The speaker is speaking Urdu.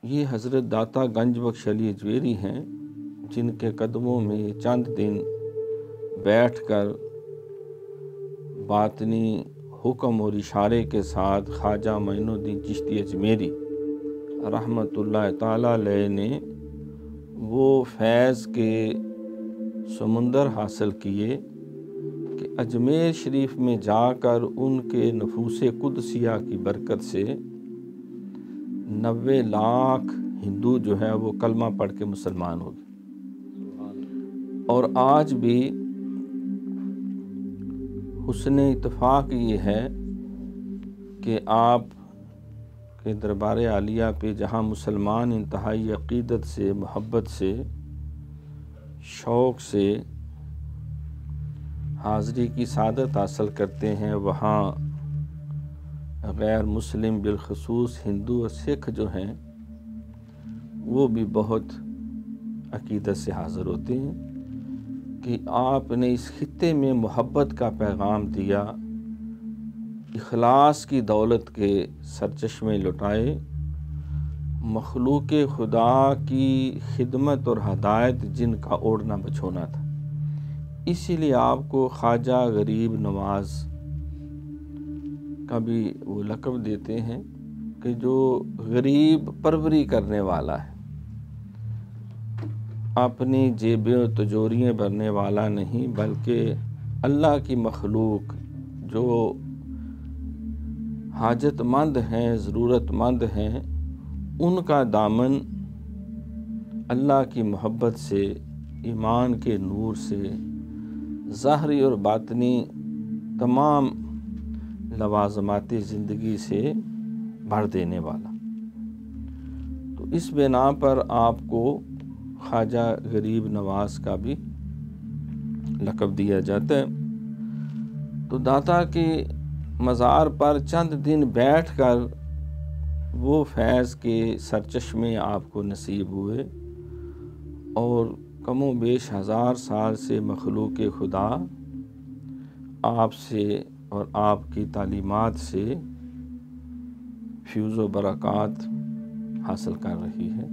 یہ حضرت داتا گنج بخش علی اجویری ہیں، جن کے قدموں میں چند دن بیٹھ کر باطنی حکم اور اشارے کے ساتھ خواجہ معین الدین چشتی اجمیری رحمۃ اللہ تعالیٰ علیہ نے وہ فیض کے سمندر حاصل کیے کہ اجمیر شریف میں جا کر ان کے نفوس قدسیہ کی برکت سے 90 لاکھ ہندو جو ہے وہ کلمہ پڑھ کے مسلمان ہو گئے۔ اور آج بھی حسن اتفاق یہ ہے کہ آپ کے دربار عالیہ پہ جہاں مسلمان انتہائی عقیدت سے، محبت سے، شوق سے حاضری کی سعادت حاصل کرتے ہیں، وہاں غیر مسلم بالخصوص ہندو اور سکھ جو ہیں وہ بھی بہت عقیدت سے حاضر ہوتے ہیں کہ آپ نے اس خطے میں محبت کا پیغام دیا، اخلاص کی دولت کے سرچشمے لٹائے، مخلوق خدا کی خدمت اور ہدایت جن کا اوڑھنا بچھونا تھا۔ اسی لیے آپ کو خواجہ غریب نواز کا بھی وہ لقب دیتے ہیں کہ جو غریب پروری کرنے والا ہے، اپنی جیبیں و تجوریاں بھرنے والا نہیں، بلکہ اللہ کی مخلوق جو حاجت مند ہیں، ضرورت مند ہیں، ان کا دامن اللہ کی محبت سے، ایمان کے نور سے، ظاہری اور باطنی تمام لوازمات زندگی سے بھر دینے والا۔ تو اس بنا پر آپ کو خواجہ غریب نواز کا بھی لقب دیا جاتا ہے۔ تو داتا کے مزار پر چند دن بیٹھ کر وہ فیض کے سرچشمے آپ کو نصیب ہوئے، اور کم و بیش 1000 سال سے مخلوق خدا آپ سے اور آپ کی تعلیمات سے فیض و برکات حاصل کر رہی ہے۔